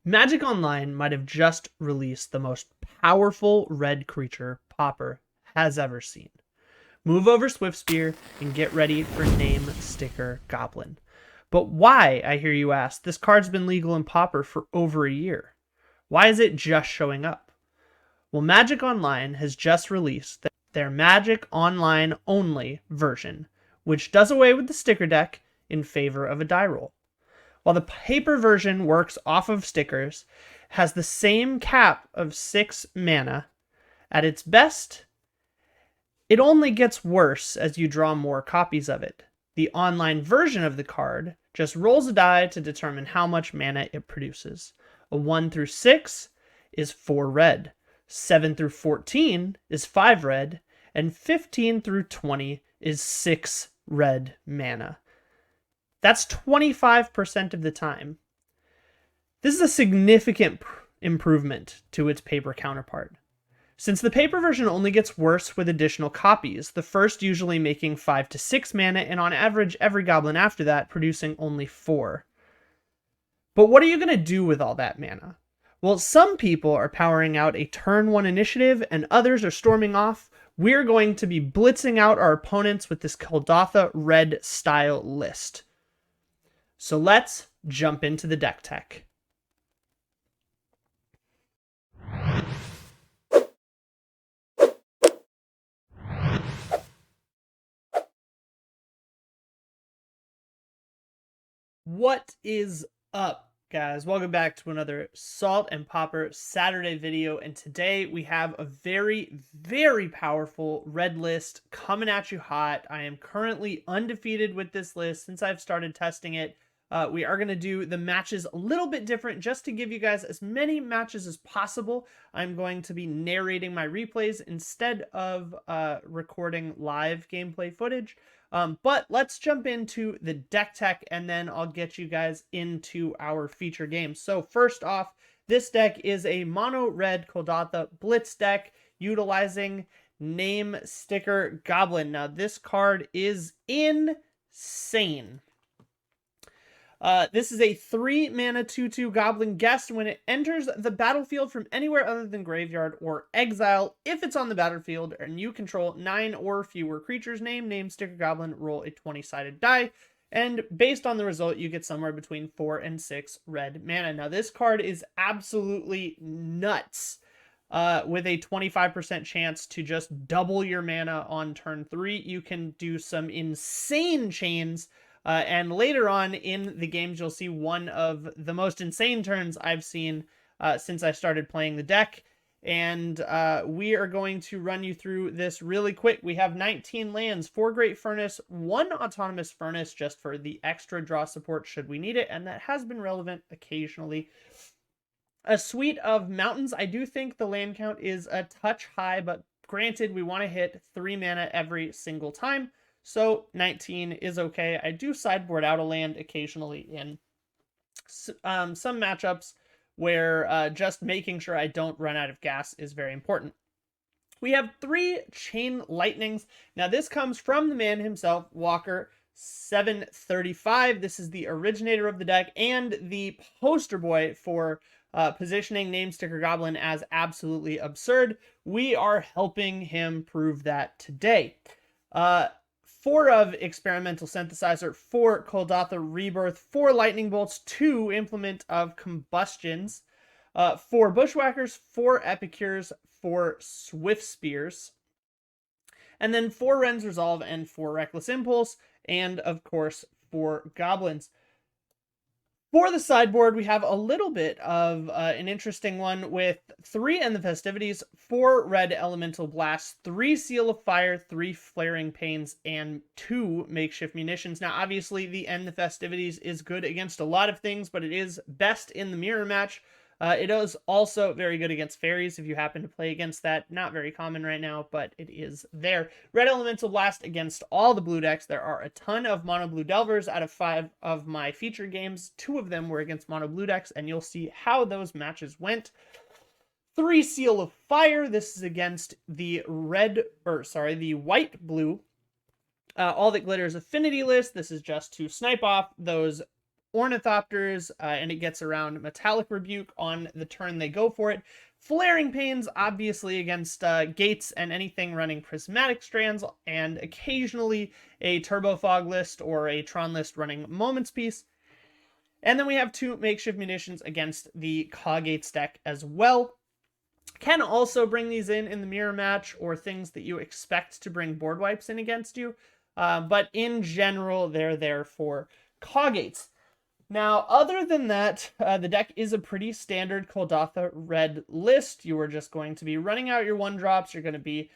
Magic Online might have just released the most powerful red creature Pauper has ever seen. Move over Swiftspear and get ready for Name Sticker Goblin. But why, I hear you ask? This card's been legal in Pauper for over a year. Why is it just showing up? Well, Magic Online has just released their Magic Online only version, which does away with the sticker deck in favor of a die roll. While the paper version works off of stickers, has the same cap of 6 mana, at its best, it only gets worse as you draw more copies of it. The online version of the card just rolls a die to determine how much mana it produces. A 1 through 6 is 4 red, 7 through 14 is 5 red, and 15 through 20 is 6 red mana. That's 25% of the time. This is a significant improvement to its paper counterpart. Since the paper version only gets worse with additional copies, the first usually making 5 to 6 mana, and on average every goblin after that producing only 4. But what are you going to do with all that mana? Well, some people are powering out a turn 1 initiative and others are storming off. We're going to be blitzing out our opponents with this Kuldotha red style list. So let's jump into the deck tech. What is up, guys? Welcome back to another Salt and Pauper Saturday video, and today we have a very, very powerful red list coming at you hot. I am currently undefeated with this list since I've started testing it. We are going to do the matches a little bit different just to give you guys as many matches as possible. I'm going to be narrating my replays instead of recording live gameplay footage. But let's jump into the deck tech and then I'll get you guys into our feature games. So first off, this deck is a mono red Kuldotha blitz deck utilizing Name Sticker Goblin. Now this card is insane. This is a 3 mana 2/2 Goblin Guest. When it enters the battlefield from anywhere other than graveyard or exile, if it's on the battlefield and you control 9 or fewer creatures, name Sticker Goblin, roll a 20-sided die, and based on the result, you get somewhere between 4 and 6 red mana. Now, this card is absolutely nuts. With a 25% chance to just double your mana on turn 3, you can do some insane chains. And later on in the games, you'll see one of the most insane turns I've seen since I started playing the deck. And we are going to run you through this really quick. We have 19 lands, 4 Great Furnace, 1 Autonomous Furnace just for the extra draw support should we need it. And that has been relevant occasionally. A suite of mountains. I do think the land count is a touch high, but granted, we want to hit 3 mana every single time. So 19 is okay. I do sideboard out a land occasionally in some matchups where just making sure I don't run out of gas is very important. We have 3 Chain Lightnings. Now this comes from the man himself, Walker 735. This is the originator of the deck and the poster boy for positioning Name Sticker Goblin as absolutely absurd. We are helping him prove that today. 4 of Experimental Synthesizer, 4 Kuldotha Rebirth, 4 Lightning Bolts, 2 Implement of Combustions, 4 Bushwhackers, 4 Epicures, 4 Swift Spears, and then 4 Ren's Resolve and 4 Reckless Impulse, and of course 4 Goblins. For the sideboard, we have a little bit of an interesting one with 3 End the Festivities, 4 Red Elemental Blasts, 3 Seal of Fire, 3 Flaring Pains, and 2 Makeshift Munitions. Now, obviously, the End the Festivities is good against a lot of things, but it is best in the mirror match. It is also very good against fairies if you happen to play against that. Not very common right now, but it is there. Red Elemental Blast against all the blue decks. There are a ton of mono blue Delvers out of 5 of my feature games. 2 of them were against mono blue decks, and you'll see how those matches went. 3 Seal of Fire. This is against the white blue All That Glitters Affinity list. This is just to snipe off those Ornithopters, and it gets around Metallic Rebuke on the turn they go for it. Flaring Pains, obviously, against Gates and anything running Prismatic Strands, and occasionally a Turbo Fog list or a Tron list running Moment's Peace. And then we have 2 Makeshift Munitions against the Kagates deck as well. Can also bring these in the mirror match or things that you expect to bring board wipes in against you. But in general, they're there for Kagates. Now, other than that, the deck is a pretty standard Kuldotha red list. You are just going to be running out your 1-drops. You're going to be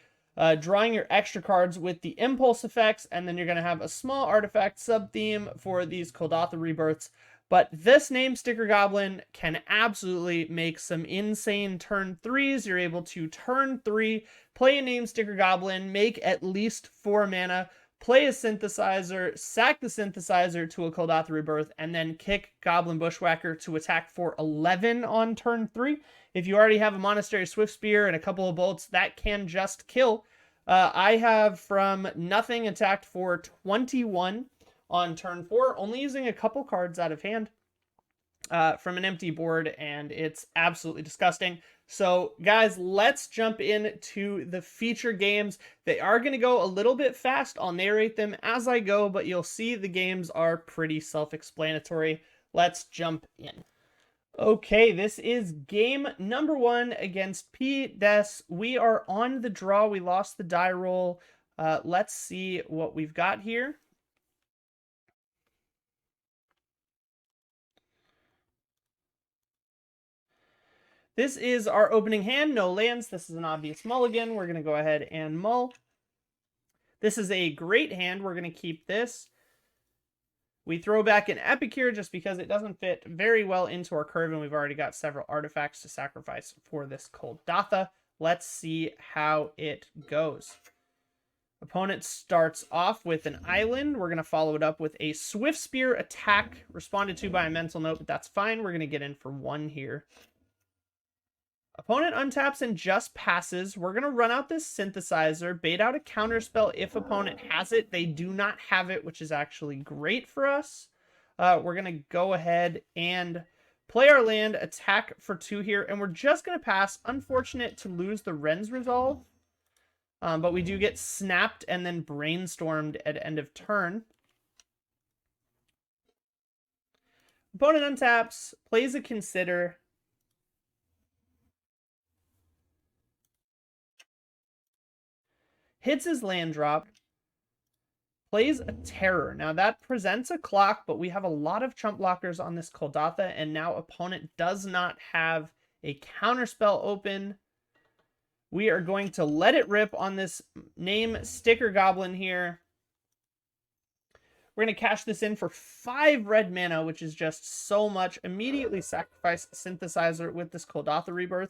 drawing your extra cards with the impulse effects, and then you're going to have a small artifact sub-theme for these Kuldotha rebirths. But this name Sticker Goblin can absolutely make some insane turn 3s. You're able to turn 3, play a name Sticker Goblin, make at least 4 mana, play a synthesizer, sack the synthesizer to a Kuldotha rebirth, and then kick Goblin Bushwhacker to attack for 11 on turn 3. If you already have a Monastery Swift Spear and a couple of bolts, that can just kill. I have from nothing attacked for 21 on turn 4, only using a couple cards out of hand from an empty board, and it's absolutely disgusting. So, guys, let's jump into the feature games. They are going to go a little bit fast. I'll narrate them as I go, but you'll see the games are pretty self-explanatory. Let's jump in. Okay, this is game number 1 against P. Des. We are on the draw. We lost the die roll. Let's see what we've got here. This is our opening hand, no lands. This is an obvious mulligan. We're going to go ahead and mull. This is a great hand. We're going to keep this. We throw back an Epic here just because it doesn't fit very well into our curve, and we've already got several artifacts to sacrifice for this Kuldotha. Let's see how it goes. Opponent starts off with an island. We're going to follow it up with a Swift Spear attack, responded to by a mental note, but that's fine. We're going to get in for 1 here. Opponent untaps and just passes. We're going to run out this synthesizer, bait out a counterspell if opponent has it. They do not have it, which is actually great for us. We're going to go ahead and play our land, attack for 2 here, and we're just going to pass. Unfortunate to lose the Ren's Resolve, but we do get snapped and then brainstormed at end of turn. Opponent untaps, plays a Consider. Hits his land drop, plays a Terror. Now that presents a clock, but we have a lot of chump blockers on this Kuldotha, and now opponent does not have a counterspell open. We are going to let it rip on this name Sticker Goblin here. We're going to cash this in for 5 red mana, which is just so much. Immediately sacrifice Synthesizer with this Kuldotha rebirth.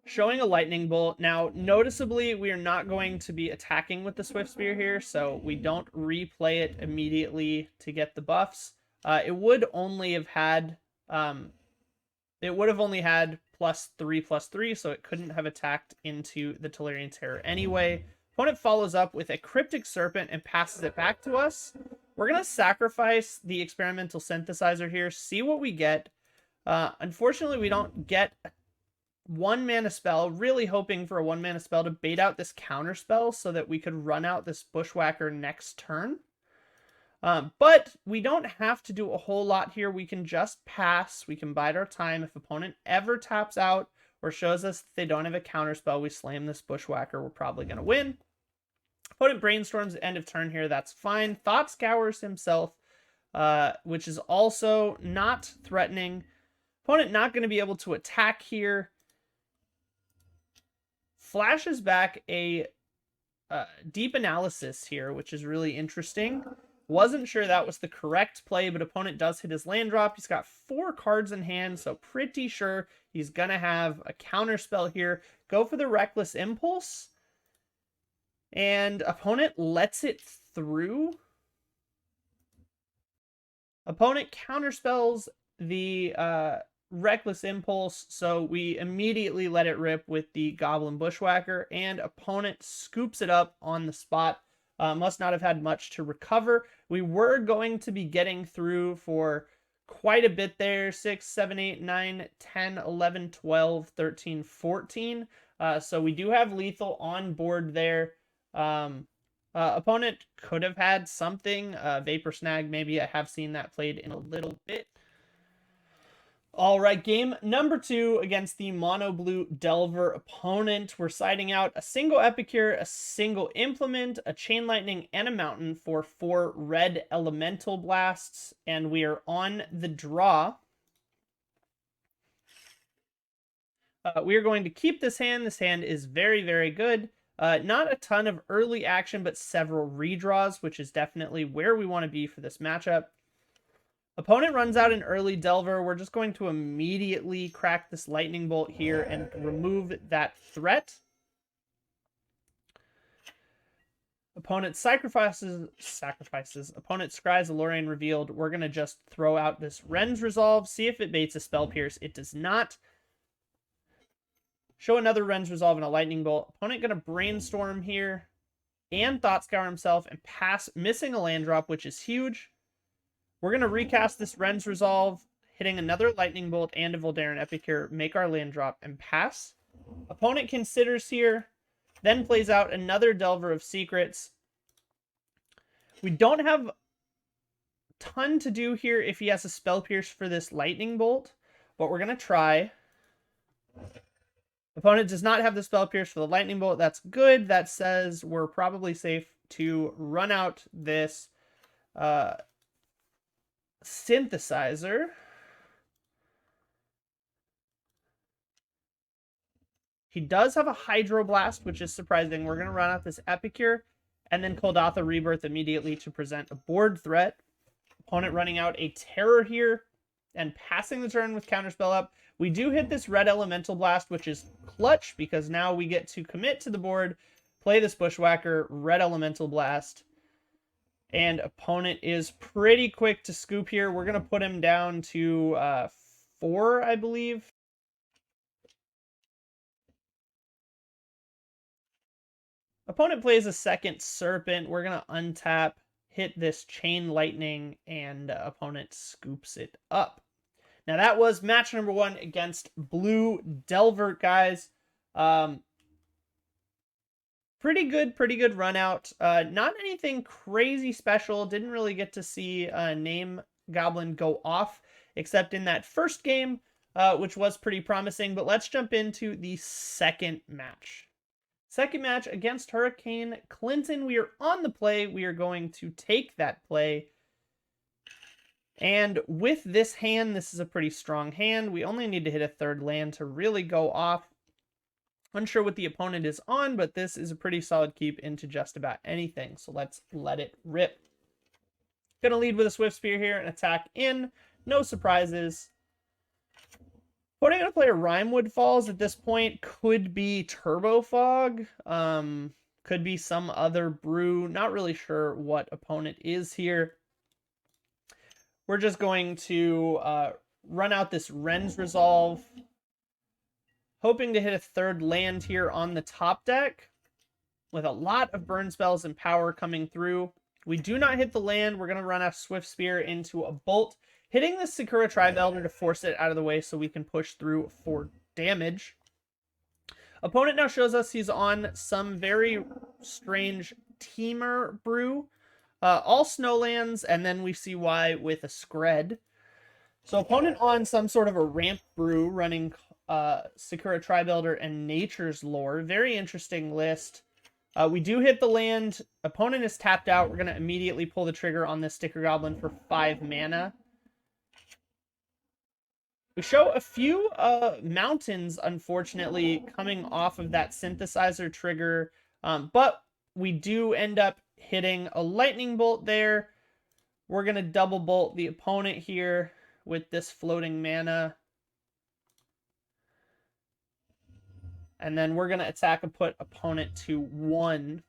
Showing a Lightning Bolt. Now, noticeably, we are not going to be attacking with the Swift Spear here, so we don't replay it immediately to get the buffs. It would only have had +3/+3, so it couldn't have attacked into the Tolarian Terror anyway. Opponent follows up with a Cryptic Serpent and passes it back to us. We're going to sacrifice the Experimental Synthesizer here, see what we get. Unfortunately, we don't get a 1-mana spell, really hoping for a 1-mana spell to bait out this counter spell so that we could run out this Bushwhacker next turn. But we don't have to do a whole lot here. We can just pass. We can bide our time. If opponent ever taps out or shows us that they don't have a counter spell, we slam this Bushwhacker. We're probably going to win. Opponent brainstorms at end of turn here. That's fine. Thought Scours himself, which is also not threatening. Opponent not going to be able to attack here. Flashes back a Deep Analysis here, which is really interesting. Wasn't sure that was the correct play, but opponent does hit his land drop. He's got 4 cards in hand, so pretty sure he's going to have a counter spell here. Go for the Reckless Impulse. And opponent lets it through. Opponent counterspells the Reckless Impulse, so we immediately let it rip with the Goblin Bushwhacker, and opponent scoops it up on the spot. Must not have had much to recover. We were going to be getting through for quite a bit there. 6, 7, 8, 9, 10, 11, 12, 13, 14. So we do have lethal on board there. Opponent could have had something. Vapor Snag, maybe. I have seen that played in a little bit. All right, game number 2 against the mono blue Delver opponent. We're siding out a single Epicure, a single Implement, a Chain Lightning, and a Mountain for 4 red Elemental Blasts, and we are on the draw. We are going to keep this hand. This hand is very, very good. Not a ton of early action, but several redraws, which is definitely where we want to be for this matchup. Opponent runs out an early Delver. We're just going to immediately crack this Lightning Bolt here and remove that threat. Opponent sacrifices. Opponent scries a Lorraine Revealed. We're going to just throw out this Ren's Resolve, see if it baits a Spell Pierce. It does not. Show another Ren's Resolve and a Lightning Bolt. Opponent going to Brainstorm here and Thought Scour himself and pass, missing a land drop, which is huge. We're going to recast this Ren's Resolve, hitting another Lightning Bolt and a Voldaren Epicure, make our land drop, and pass. Opponent considers here, then plays out another Delver of Secrets. We don't have a ton to do here if he has a Spell Pierce for this Lightning Bolt, but we're going to try. Opponent does not have the Spell Pierce for the Lightning Bolt. That's good. That says we're probably safe to run out this Synthesizer. He does have a Hydroblast, which is surprising. We're going to run out this Epicure and then Kuldotha Rebirth immediately to present a board threat. Opponent running out a Terror here and passing the turn with Counterspell up. We do hit this red Elemental Blast, which is clutch because now we get to commit to the board, play this Bushwhacker, red Elemental Blast. And opponent is pretty quick to scoop here. We're going to put him down to 4, I believe. Opponent plays a second Serpent. We're going to untap, hit this Chain Lightning, and opponent scoops it up. Now that was match number 1 against Blue Delver, guys. Pretty good run out. Not anything crazy special. Didn't really get to see Name Goblin go off, except in that first game, which was pretty promising. But let's jump into the second match. Second match against Hurricane Clinton. We are on the play. We are going to take that play. And with this hand, this is a pretty strong hand. We only need to hit a third land to really go off. Unsure what the opponent is on, but this is a pretty solid keep into just about anything. So let's let it rip. Gonna lead with a Swift Spear here and attack in. No surprises. Opponent gonna play a Rimewood Falls at this point. Could be Turbo Fog. Could be some other brew. Not really sure what opponent is here. We're just going to run out this Ren's Resolve. Hoping to hit a third land here on the top deck with a lot of burn spells and power coming through. We do not hit the land. We're going to run a Swift Spear into a Bolt, hitting the Sakura Tribe Elder to force it out of the way so we can push through for damage. Opponent now shows us he's on some very strange Teamer brew. All Snowlands, and then we see why with a Skred. So opponent on some sort of a ramp brew running Sakura Tribe Elder and Nature's Lore. Very interesting list. We do hit the land. Opponent is tapped out. We're going to immediately pull the trigger on this Sticker Goblin for 5 mana. We show a few mountains, unfortunately, coming off of that Synthesizer trigger. But we do end up hitting a Lightning Bolt there. We're going to double bolt the opponent here with this floating mana. And then we're going to attack and put opponent to 1.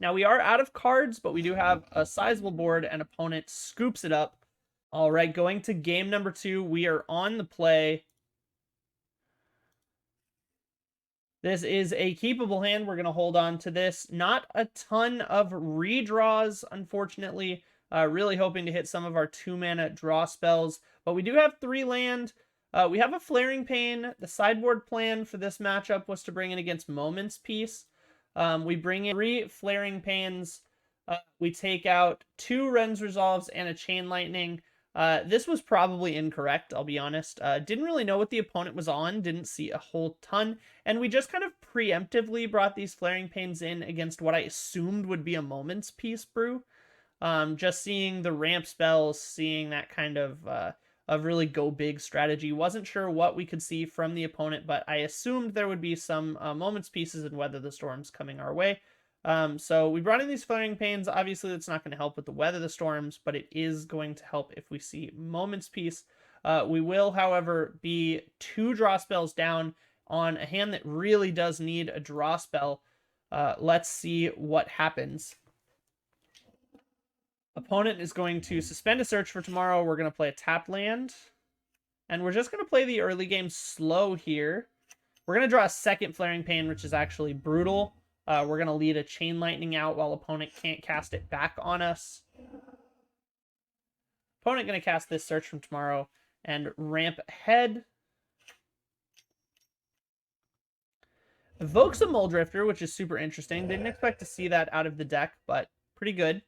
Now we are out of cards, but we do have a sizable board and opponent scoops it up. All right, going to game number 2. We are on the play. This is a keepable hand. We're going to hold on to this. Not a ton of redraws, unfortunately. Really hoping to hit some of our 2-mana draw spells. But we do have 3 land. We have a Flaring Pain. The sideboard plan for this matchup was to bring in against Moment's Peace. We bring in 3 Flaring Pains. We take out 2 Ren's Resolves and a Chain Lightning. This was probably incorrect, I'll be honest. Didn't really know what the opponent was on, didn't see a whole ton, and we just kind of preemptively brought these Flaring Pains in against what I assumed would be a Moment's Peace brew. Just seeing the ramp spells, seeing that kind of really go big strategy. Wasn't sure what we could see from the opponent, but I assumed there would be some Moment's Pieces and Weather the Storms coming our way. So we brought in these Flaring Pains. Obviously, that's not going to help with the Weather the Storms, but it is going to help if we see Moment's Peace. We will, however, be 2 draw spells down on a hand that really does need a draw spell. Let's see what happens. Opponent is going to suspend a search for tomorrow. We're going to play a tapped land. And we're just going to play the early game slow here. We're going to draw a second Flaring Pain, which is actually brutal. We're going to lead a Chain Lightning out while opponent can't cast it back on us. Opponent going to cast this Search from Tomorrow and ramp ahead. Evokes a Muldrifter, which is super interesting. Didn't expect to see that out of the deck, but pretty good.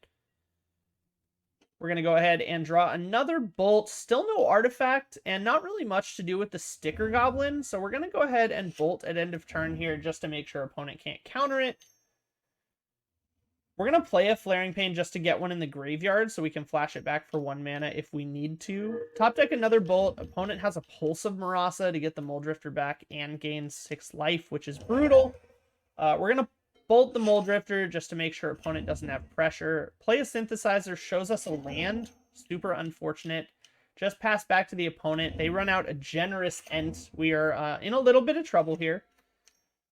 We're going to go ahead and draw another Bolt. Still no artifact, and not really much to do with the Sticker Goblin. So we're going to go ahead and Bolt at end of turn here just to make sure opponent can't counter it. We're going to play a Flaring Pain just to get one in the graveyard so we can flash it back for 1 mana if we need to. Top deck another Bolt. Opponent has a Pulse of Marasa to get the Muldrifter back and gain 6 life, which is brutal. We're going to Bolt the Muldrifter just to make sure opponent doesn't have pressure. Play a Synthesizer, shows us a land. Super unfortunate. Just pass back to the opponent. They run out a generous Ent. We are in a little bit of trouble here.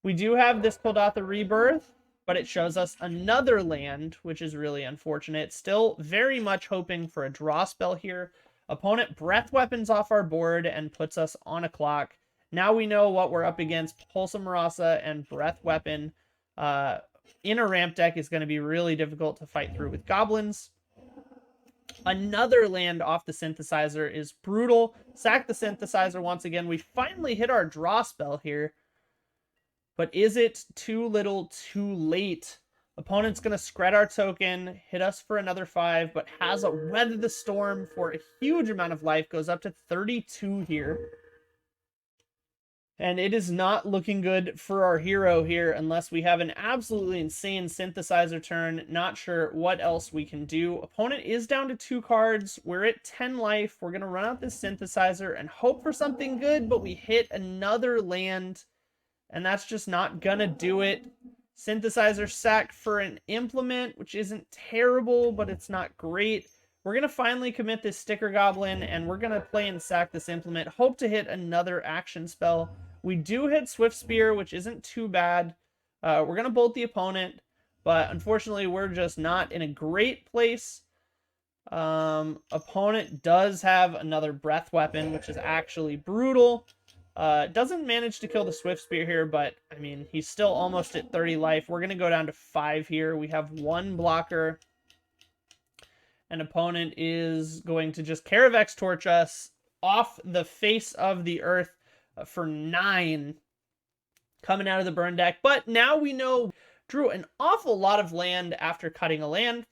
We do have this Kuldotha Rebirth, but it shows us another land, which is really unfortunate. Still very much hoping for a draw spell here. Opponent Breath Weapons off our board and puts us on a clock. Now we know what we're up against. Pulse of Marasa and Breath Weapon. In a ramp deck is going to be really difficult to fight through with goblins. Another land off the Synthesizer is brutal. Sack the Synthesizer once again. We finally hit our draw spell here. But is it too little, too late? Opponent's going to scred our token, hit us for another 5, but has a Weather the Storm for a huge amount of life. Goes up to 32 here. And it is not looking good for our hero here unless we have an absolutely insane Synthesizer turn. Not sure what else we can do. Opponent is down to 2 cards. We're at 10 life. We're going to run out this Synthesizer and hope for something good, but we hit another land, and that's just not going to do it. Synthesizer sacked for an Implement, which isn't terrible, but it's not great. We're going to finally commit this Sticker Goblin, and we're going to play and sack this Implement. Hope to hit another action spell. We do hit Swift Spear, which isn't too bad. We're going to Bolt the opponent, but unfortunately we're just not in a great place. Opponent does have another Breath Weapon, which is actually brutal. Doesn't manage to kill the Swift Spear here, but, I mean, he's still almost at 30 life. We're going to go down to 5 here. We have 1 blocker. An opponent is going to just Caravex Torch us off the face of the earth for 9 coming out of the burn deck. But now we know drew an awful lot of land after cutting a land.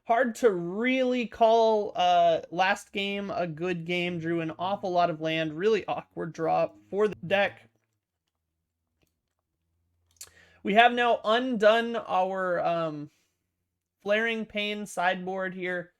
Hard to really call last game a good game. Drew an awful lot of land. Really awkward draw for the deck. We have now undone our Flaring Pain sideboard here.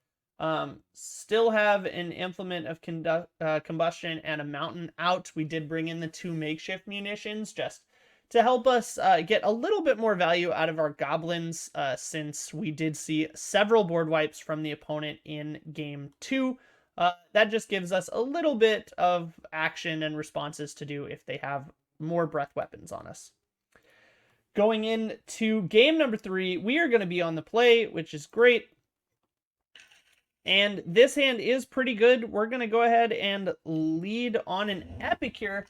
Still have an Implement of Combustion and a Mountain out. We did bring in the 2 makeshift munitions just to help us get a little bit more value out of our goblins, since we did see several board wipes from the opponent in game 2. That just gives us a little bit of action and responses to do if they have more breath weapons on us. Going into game number 3, we are going to be on the play, which is great. And this hand is pretty good. We're going to go ahead and lead on an Epic here.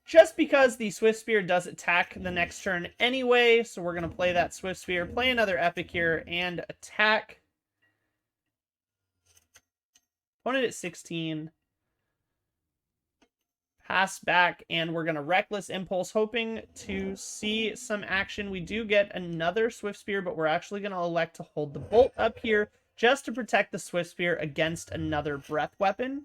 just because the Swift Spear does attack the next turn anyway, so we're going to play that Swift Spear, play another Epic here, and attack. Opponent at 16. Pass back, and we're going to Reckless Impulse, hoping to see some action. We do get another Swift Spear, but we're actually going to elect to hold the Bolt up here just to protect the Swift Spear against another Breath Weapon.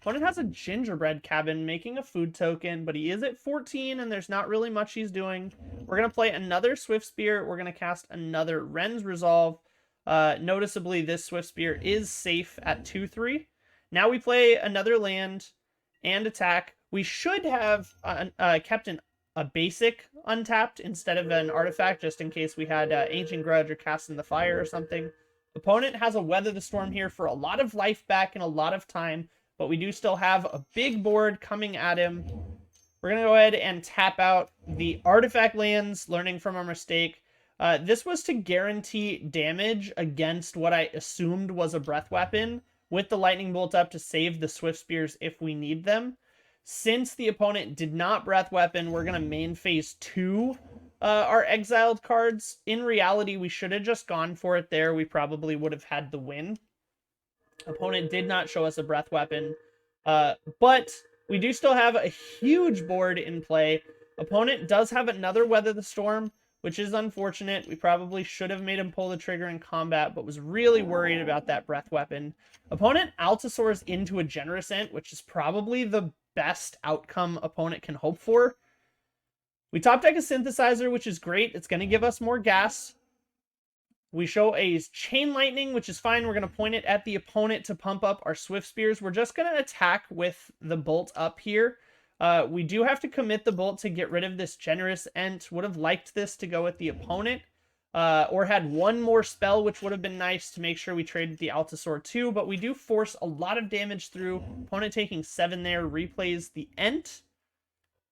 Opponent has a Gingerbread Cabin, making a food token, but he is at 14, and there's not really much he's doing. We're going to play another Swift Spear. We're going to cast another Ren's Resolve. Noticeably, this Swift Spear is safe at 2-3. Now we play another land and attack. We should have kept a basic untapped instead of an artifact, just in case we had Ancient Grudge or Cast in the Fire or something. Opponent has a Weather the Storm here for a lot of life back and a lot of time, but we do still have a big board coming at him. We're going to go ahead and tap out the artifact lands, learning from our mistake. This was to guarantee damage against what I assumed was a Breath Weapon, with the Lightning Bolt up to save the Swift Spears if we need them. Since the opponent did not Breath Weapon, we're going to main phase 2 our exiled cards. In reality, we should have just gone for it there. We probably would have had the win. Opponent did not show us a Breath Weapon, but we do still have a huge board in play. Opponent does have another Weather the Storm, which is unfortunate. We probably should have made him pull the trigger in combat, but was really worried about that Breath Weapon. Opponent Altasaurs into a Generous Ent, which is probably the best outcome opponent can hope for. We top deck a Synthesizer, which is great. It's going to give us more gas. We show a Chain Lightning, which is fine. We're going to point it at the opponent to pump up our Swift Spears. We're just going to attack with the Bolt up here. We do have to commit the Bolt to get rid of this Generous Ent. Would have liked this to go with the opponent, or had one more spell, which would have been nice to make sure we traded the Altasaur too, but we do force a lot of damage through. Opponent taking 7 there, replays the Ent.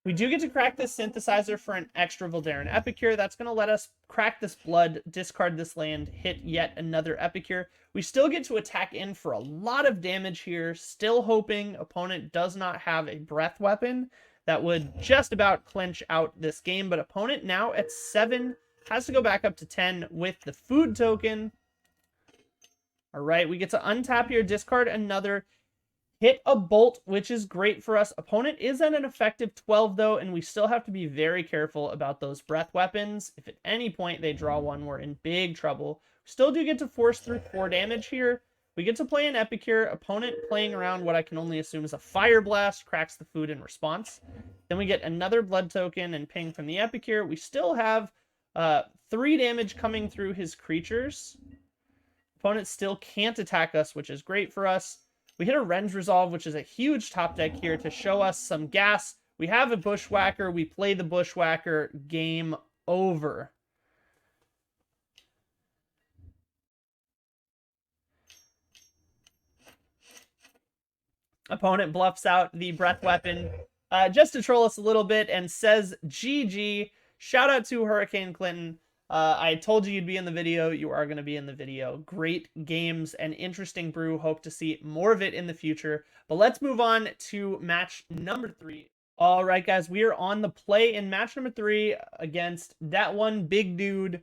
We do get to crack this Synthesizer for an extra Voldaren Epicure. That's going to let us crack this blood, discard this land, hit yet another Epicure. We still get to attack in for a lot of damage here, still hoping opponent does not have a Breath Weapon that would just about clinch out this game. But opponent now at 7 has to go back up to 10 with the food token. All right, we get to untap here, discard another, hit a Bolt, which is great for us. Opponent is at an effective 12, though, and we still have to be very careful about those Breath Weapons. If at any point they draw one, we're in big trouble. We still do get to force through 4 damage here. We get to play an Epicure. Opponent playing around what I can only assume is a Fire Blast, cracks the food in response. Then we get another Blood Token and ping from the Epicure. We still have 3 damage coming through his creatures. Opponent still can't attack us, which is great for us. We hit a Ren's Resolve, which is a huge top deck here to show us some gas. We have a Bushwhacker. We play the Bushwhacker. Game over. Opponent bluffs out the Breath Weapon just to troll us a little bit and says GG. Shout out to Hurricane Clinton. I told you you'd be in the video. You are going to be in the video. Great games and interesting brew. Hope to see more of it in the future. But let's move on to match number 3. All right, guys. We are on the play in match number 3 against that one big dude.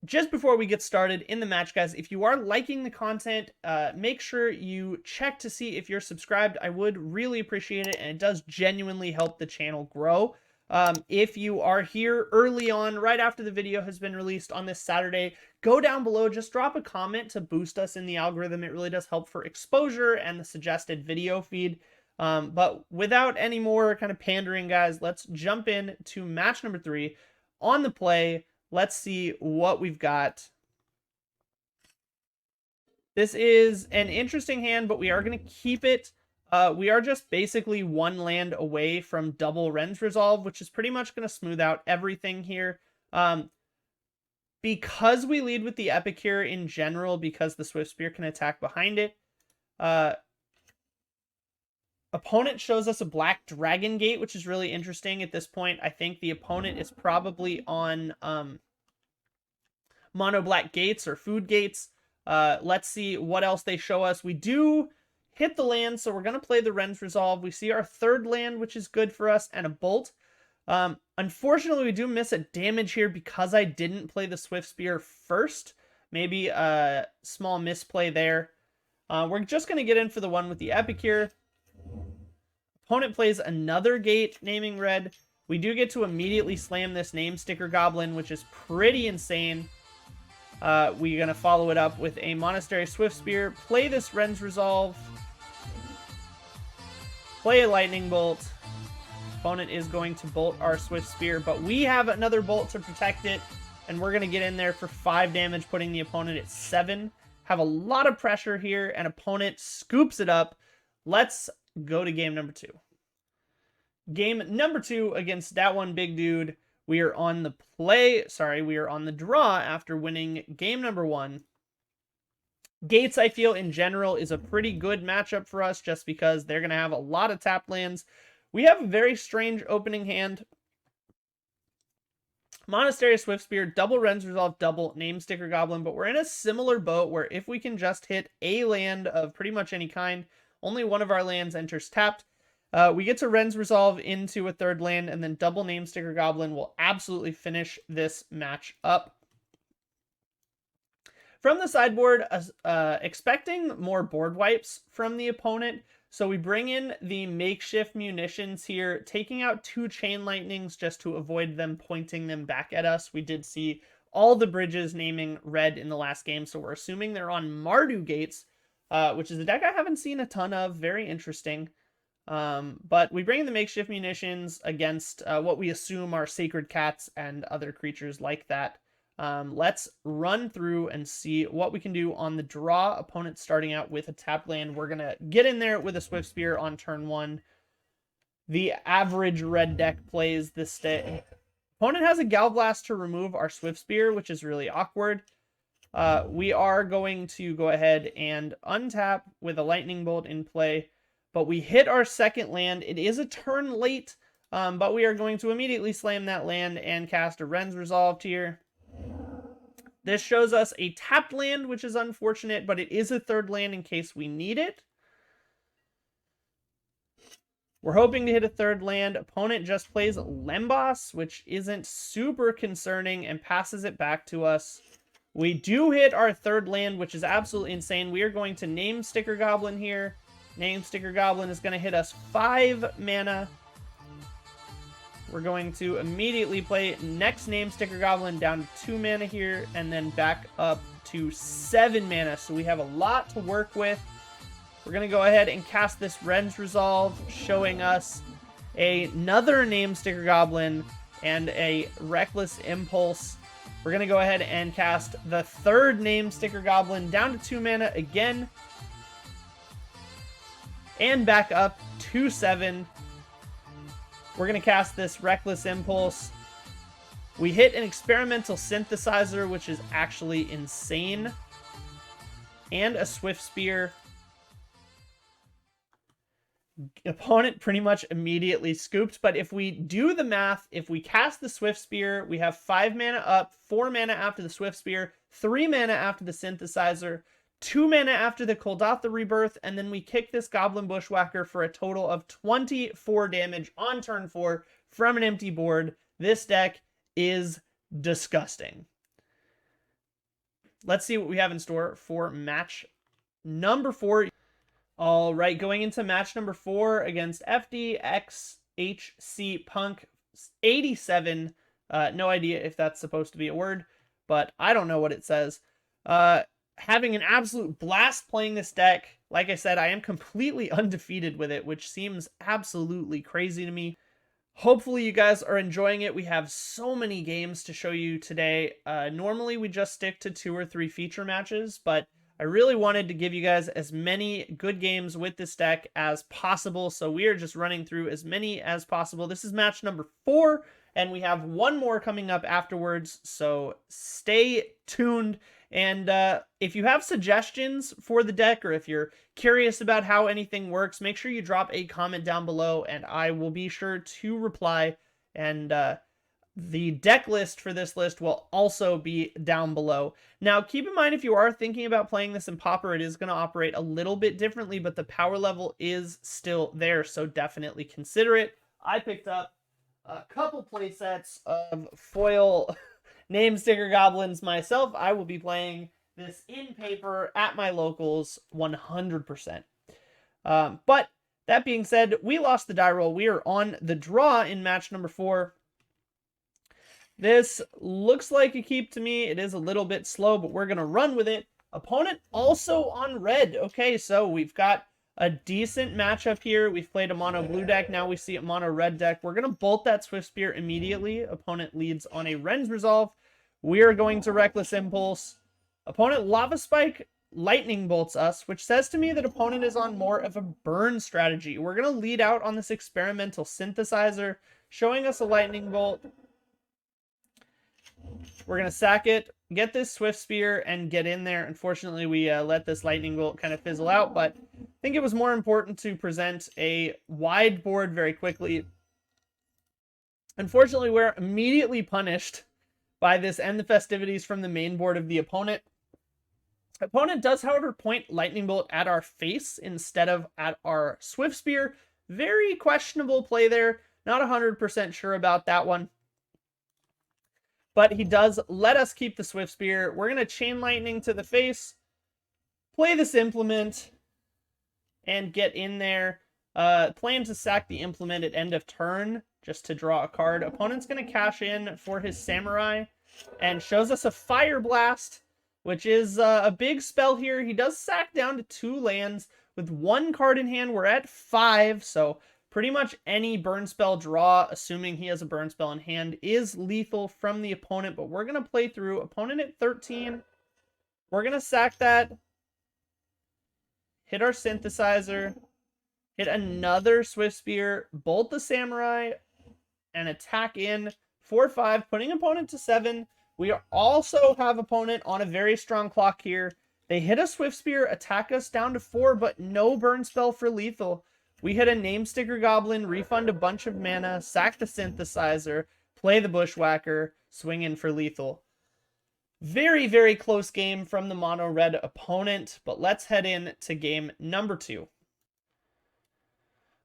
Just before we get started in the match, guys, if you are liking the content, make sure you check to see if you're subscribed. I would really appreciate it, and it does genuinely help the channel grow. If you are here early on, right after the video has been released on this Saturday, go down below, just drop a comment to boost us in the algorithm. It really does help for exposure and the suggested video feed. But without any more kind of pandering, guys, let's jump in to match number 3 on the play. Let's see what we've got. This is an interesting hand, but we are going to keep it. We are just basically 1 land away from double Ren's Resolve, which is pretty much going to smooth out everything here. Because we lead with the Epicure in general, because the Swift Spear can attack behind it, opponent shows us a black Dragon Gate, which is really interesting at this point. I think the opponent is probably on mono black gates or food gates. Let's see what else they show us. We do hit the land, so we're going to play the Ren's Resolve. We see our third land, which is good for us, and a Bolt. Unfortunately, we do miss a damage here because I didn't play the Swift Spear first. Maybe a small misplay there. We're just going to get in for the one with the Epic here. Opponent plays another gate, naming red. We do get to immediately slam this Name Sticker Goblin, which is pretty insane. We're going to follow it up with a Monastery Swift Spear, play this Ren's Resolve, play a Lightning Bolt. Opponent is going to bolt our Swift Spear, but we have another bolt to protect it, and we're going to get in there for 5 damage, putting the opponent at 7. Have a lot of pressure here, and opponent scoops it up. Let's go to game number 2. Game number 2 against that one big dude. We are on the we are on the draw after winning game number 1. Gates, I feel, in general, is a pretty good matchup for us just because they're going to have a lot of tapped lands. We have a very strange opening hand. Monastery Swift Spear, double Ren's Resolve, double Name Sticker Goblin, but we're in a similar boat where if we can just hit a land of pretty much any kind, only one of our lands enters tapped. We get to Ren's Resolve into a third land, and then double Name Sticker Goblin will absolutely finish this match up. From the sideboard, expecting more board wipes from the opponent, so we bring in the makeshift munitions here, taking out 2 Chain Lightnings just to avoid them pointing them back at us. We did see all the bridges naming red in the last game, so we're assuming they're on Mardu Gates, which is a deck I haven't seen a ton of. Very interesting. But we bring in the makeshift munitions against what we assume are Sacred Cats and other creatures like that. Let's run through and see what we can do on the draw. Opponent starting out with a tapped land. We're going to get in there with a Swift Spear on turn 1. The average red deck plays this day. Opponent has a Galblast to remove our Swift Spear, which is really awkward. We are going to go ahead and untap with a Lightning Bolt in play, but we hit our second land. It is a turn late, but we are going to immediately slam that land and cast a Ren's Resolve here. This shows us a tapped land, which is unfortunate, but it is a third land in case we need it. We're hoping to hit a third land. Opponent just plays Lembas, which isn't super concerning, and passes it back to us. We do hit our third land, which is absolutely insane. We are going to Name Sticker Goblin here. Name Sticker Goblin is going to hit us 5 mana. We're going to immediately play next Name Sticker Goblin down to 2 mana here, and then back up to 7 mana. So we have a lot to work with. We're going to go ahead and cast this Ren's Resolve, showing us another Name Sticker Goblin and a Reckless Impulse. We're going to go ahead and cast the third Name Sticker Goblin down to 2 mana again, and back up to 7. We're going to cast this Reckless Impulse. We hit an Experimental Synthesizer, which is actually insane, and a Swift Spear. Opponent pretty much immediately scooped, but if we do the math, if we cast the Swift Spear, we have 5 mana up, 4 mana after the Swift Spear, 3 mana after the Synthesizer, 2 mana after the Kuldotha Rebirth, and then we kick this Goblin Bushwhacker for a total of 24 damage on turn 4 from an empty board. This deck is disgusting. Let's see what we have in store for match number 4. All right, going into match number 4 against FDXHC Punk 87. No idea if that's supposed to be a word, but I don't know what it says. Having an absolute blast playing this deck. Like I said, I am completely undefeated with it, which seems absolutely crazy to me. Hopefully you guys are enjoying it. We have so many games to show you today. Normally we just stick to 2 or 3 feature matches, but I really wanted to give you guys as many good games with this deck as possible, so we are just running through as many as possible. This is match number 4, and we have one more coming up afterwards, so stay tuned. And if you have suggestions for the deck, or if you're curious about how anything works, make sure you drop a comment down below, and I will be sure to reply. And The deck list for this list will also be down below. Now, keep in mind, if you are thinking about playing this in Pauper, it is going to operate a little bit differently, but the power level is still there, so definitely consider it. I picked up a couple play sets of foil name sticker goblins myself. I will be playing this in paper at my locals 100%. But that being said, we lost the die roll. We are on the draw in match number 4. This looks like a keep to me. It is a little bit slow, but we're going to run with it. Opponent also on red. Okay, so we've got a decent matchup here. We've played a mono blue deck. Now we see a mono red deck. We're going to bolt that Swift Spear immediately. Opponent leads on a Ren's Resolve. We are going to Reckless Impulse. Opponent Lava Spike lightning bolts us, which says to me that opponent is on more of a burn strategy. We're going to lead out on this experimental synthesizer, showing us a lightning bolt. We're going to sack it, get this Swift Spear, and get in there. Unfortunately, we let this lightning bolt kind of fizzle out, but I think it was more important to present a wide board very quickly. Unfortunately, we're immediately punished by this End the Festivities from the main board of the opponent. Opponent does, however, point lightning bolt at our face instead of at our Swift Spear. Very questionable play there. Not 100% sure about that one. But he does let us keep the Swift Spear. We're going to Chain Lightning to the face, play this Implement, and get in there. Plan to sack the Implement at end of turn, just to draw a card. Opponent's going to cash in for his Samurai, and shows us a Fire Blast, which is a big spell here. He does sack down to 2 lands. With 1 card in hand, we're at 5, so pretty much any burn spell draw, assuming he has a burn spell in hand, is lethal from the opponent, but we're going to play through. Opponent at 13. We're going to sack that. Hit our Synthesizer. Hit another Swift Spear. Bolt the Samurai. And attack in 4-5, putting opponent to 7. We also have opponent on a very strong clock here. They hit a Swift Spear, attack us down to 4, but no burn spell for lethal. We hit a Name Sticker Goblin, refund a bunch of mana, sack the Synthesizer, play the Bushwhacker, swing in for lethal. Very, very close game from the mono red opponent, but let's head in to game number 2.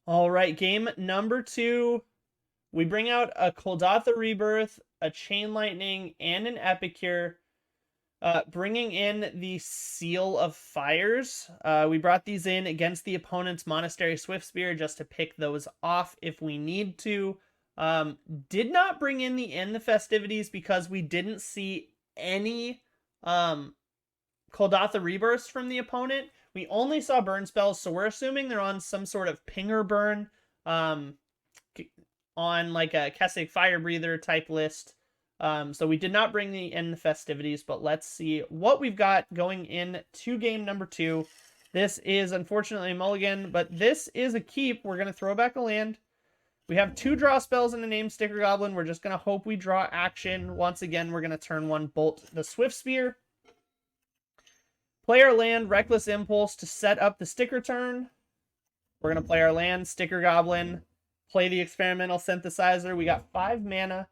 All right, game number 2. We bring out a Kuldotha Rebirth, a Chain Lightning, and an Epicure. Bringing in the Seal of Fires. We brought these in against the opponent's Monastery Swift Spear just to pick those off if we need to. Did not bring in the End the Festivities because we didn't see any Kuldotha Rebirths from the opponent. We only saw burn spells, so we're assuming they're on some sort of pinger burn, on like a Kessig Fire Breather type list. So we did not bring the End the Festivities, but let's see what we've got going into game number 2. This is unfortunately a mulligan, but this is a keep. We're going to throw back a land. We have 2 draw spells in the Name Sticker Goblin. We're just going to hope we draw action. Once again, we're going to turn 1 bolt the Swift Spear. Play our land, Reckless Impulse to set up the sticker turn. We're going to play our land, Sticker Goblin, play the Experimental Synthesizer. We got 5 mana.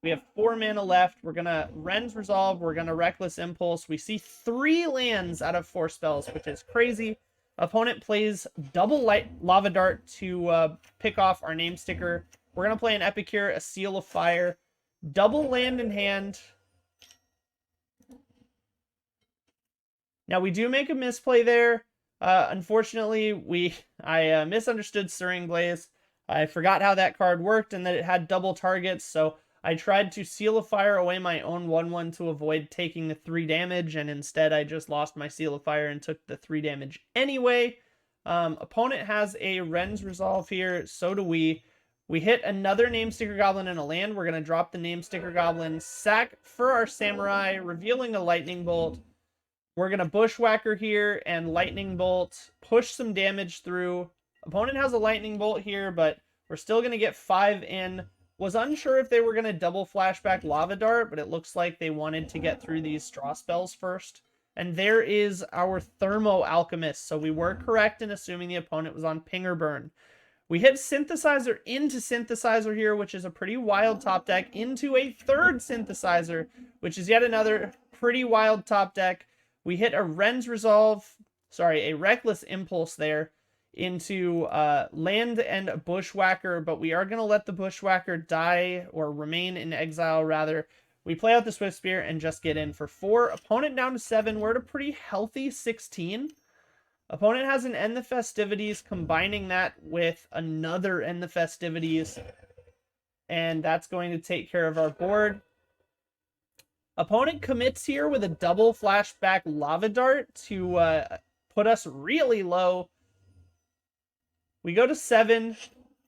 We have 4 mana left. We're going to Ren's Resolve. We're going to Reckless Impulse. We see 3 lands out of 4 spells, which is crazy. Opponent plays double Lava Dart to pick off our Name Sticker. We're going to play an Epicure, a Seal of Fire. Double land in hand. Now, we do make a misplay there. Unfortunately, I misunderstood Stirring Blaze. I forgot how that card worked and that it had double targets, so I tried to Seal of Fire away my own 1/1 to avoid taking the 3 damage, and instead I just lost my Seal of Fire and took the 3 damage anyway. Opponent has a Ren's Resolve here, so do we. We hit another Name Sticker Goblin in a land. We're going to drop the Name Sticker Goblin, sack for our Samurai, revealing a Lightning Bolt. We're going to Bushwhacker here and Lightning Bolt, push some damage through. Opponent has a Lightning Bolt here, but we're still going to get 5 in. Was unsure if they were going to double flashback Lava Dart, but it looks like they wanted to get through these straw spells first. And there is our Thermo Alchemist, so we were correct in assuming the opponent was on Pinger Burn. We hit Synthesizer into Synthesizer here, which is a pretty wild top deck, into a third Synthesizer, which is yet another pretty wild top deck. We hit a a Reckless Impulse there into Land and Bushwhacker, but we are going to let the Bushwhacker die, or remain in exile, rather. We play out the Swift Spear and just get in for 4. Opponent down to 7. We're at a pretty healthy 16. Opponent has an End the Festivities, combining that with another End the Festivities, and that's going to take care of our board. Opponent commits here with a double flashback Lava Dart to put us really low. We go to 7,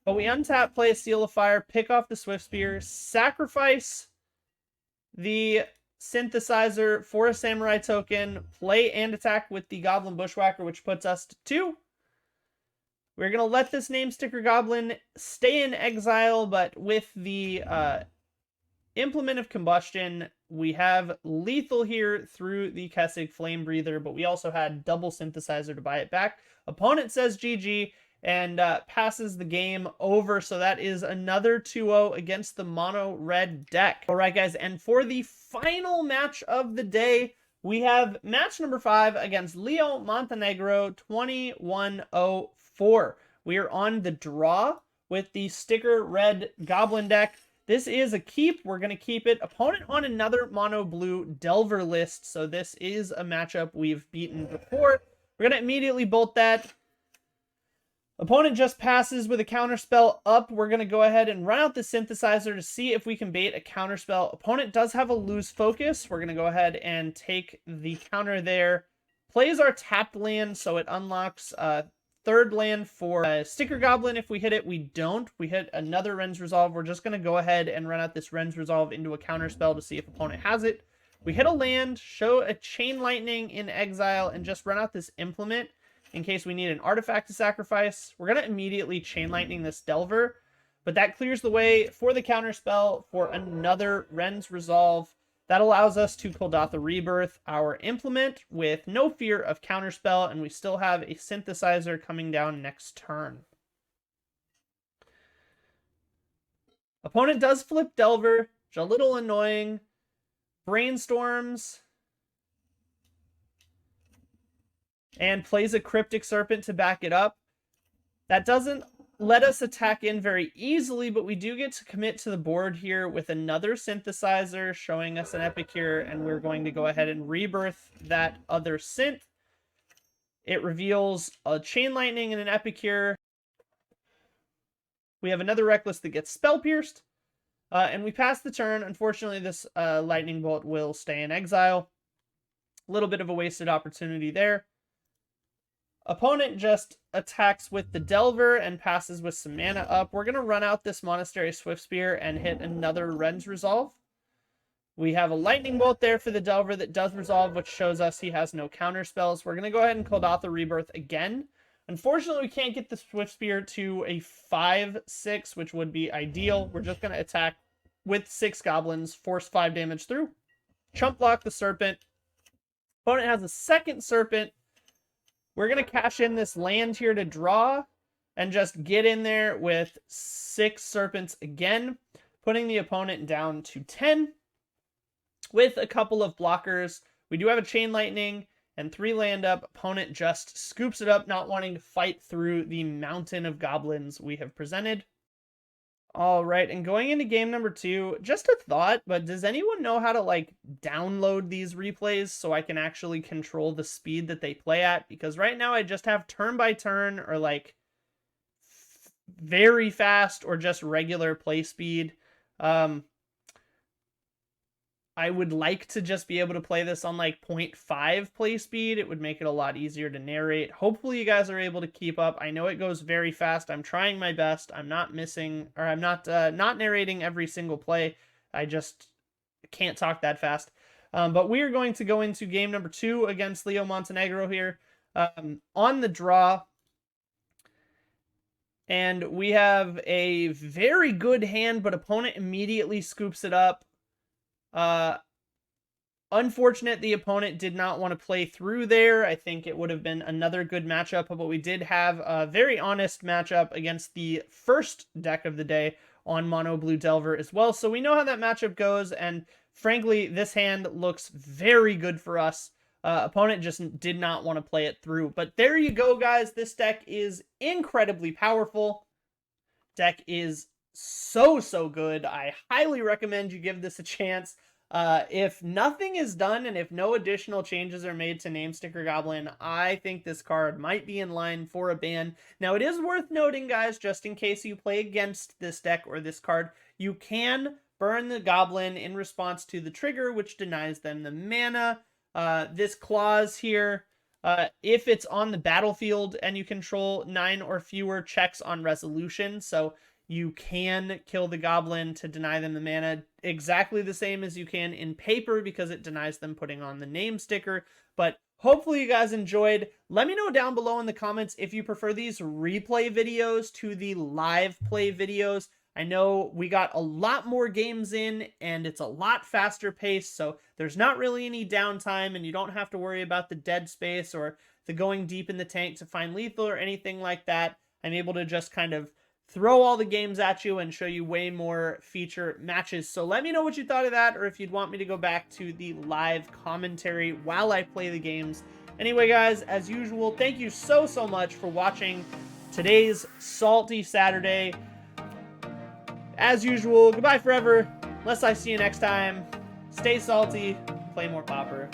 but we untap, play a Seal of Fire, pick off the Swift Spear, sacrifice the Synthesizer for a Samurai token, play and attack with the Goblin Bushwhacker, which puts us to 2. We're going to let this name sticker Goblin stay in exile, but with the Implement of Combustion, we have lethal here through the Kessig Flame Breather, but we also had double Synthesizer to buy it back. Opponent says GG and passes the game over, so that is another 2-0 against the mono red deck. All right, guys, and for the final match of the day, we have match number 5 against Leo Montenegro, 2104. We are on the draw with the sticker red Goblin deck. This is a keep. We're going to keep it. Opponent on another mono blue Delver list, so this is a matchup we've beaten before. We're going to immediately bolt that. Opponent just passes with a counterspell up. We're going to go ahead and run out the Synthesizer to see if we can bait a counterspell. Opponent does have a lose focus. We're going to go ahead and take the counter there. Plays our tapped land, so it unlocks third land for Sticker Goblin. If we hit it, we don't. We hit another Ren's Resolve. We're just going to go ahead and run out this Ren's Resolve into a counterspell to see if opponent has it. We hit a land, show a Chain Lightning in exile, and just run out this Implement in case we need an artifact to sacrifice. We're going to immediately Chain Lightning this Delver, but that clears the way for the counterspell for another Ren's Resolve. That allows us to Kuldotha Rebirth our Implement with no fear of counterspell, and we still have a Synthesizer coming down next turn. Opponent does flip Delver, which is a little annoying. Brainstorms and plays a Cryptic Serpent to back it up. That doesn't let us attack in very easily, but we do get to commit to the board here with another Synthesizer, showing us an Epicure, and we're going to go ahead and rebirth that other synth. It reveals a Chain Lightning and an Epicure. We have another Reckless that gets Spell Pierced, and we pass the turn. Unfortunately, this Lightning Bolt will stay in exile. A little bit of a wasted opportunity there. Opponent just attacks with the Delver and passes with some mana up. We're going to run out this Monastery Swift Spear and hit another Ren's Resolve. We have a Lightning Bolt there for the Delver that does resolve, which shows us he has no counter spells. We're going to go ahead and Kuldotha Rebirth again. Unfortunately, we can't get the Swift Spear to a 5/6, which would be ideal. We're just going to attack with 6 Goblins, force 5 damage through. Chump block the Serpent. Opponent has a second Serpent. We're going to cash in this land here to draw and just get in there with 6 Serpents again, putting the opponent down to 10 with a couple of blockers. We do have a Chain Lightning and 3 land up. Opponent just scoops it up, not wanting to fight through the mountain of goblins we have presented. All right, and going into game number 2, just a thought, but does anyone know how to like download these replays so I can actually control the speed that they play at? Because right now I just have turn by turn or like very fast or just regular play speed. I would like to just be able to play this on like 0.5 play speed. It would make it a lot easier to narrate. Hopefully you guys are able to keep up. I know it goes very fast. I'm trying my best. I'm not missing, or I'm not narrating every single play. I just can't talk that fast. But we are going to go into game number 2 against Leo Montenegro here on the draw. And we have a very good hand, but opponent immediately scoops it up. Unfortunate the opponent did not want to play through there. I think it would have been another good matchup, but we did have a very honest matchup against the first deck of the day on Mono Blue Delver as well. So we know how that matchup goes, and frankly, this hand looks very good for us. Opponent just did not want to play it through. But there you go, guys. This deck is incredibly powerful. Deck is so good. I highly recommend you give this a chance. If nothing is done and if no additional changes are made to Namesticker Goblin, I think this card might be in line for a ban. Now, it is worth noting, guys, just in case you play against this deck or this card, you can burn the Goblin in response to the trigger, which denies them the mana. This clause here, if it's on the battlefield and you control 9 or fewer checks on resolution, so you can kill the Goblin to deny them the mana exactly the same as you can in paper because it denies them putting on the name sticker. But hopefully you guys enjoyed. Let me know down below in the comments if you prefer these replay videos to the live play videos. I know we got a lot more games in and it's a lot faster paced, so there's not really any downtime and you don't have to worry about the dead space or the going deep in the tank to find lethal or anything like that. I'm able to just kind of throw all the games at you and show you way more feature matches. So let me know what you thought of that, or if you'd want me to go back to the live commentary while I play the games. Anyway, guys, as usual, thank you so much for watching today's Salty Saturday. As usual, goodbye forever. Unless I see you next time, stay salty, play more Pauper.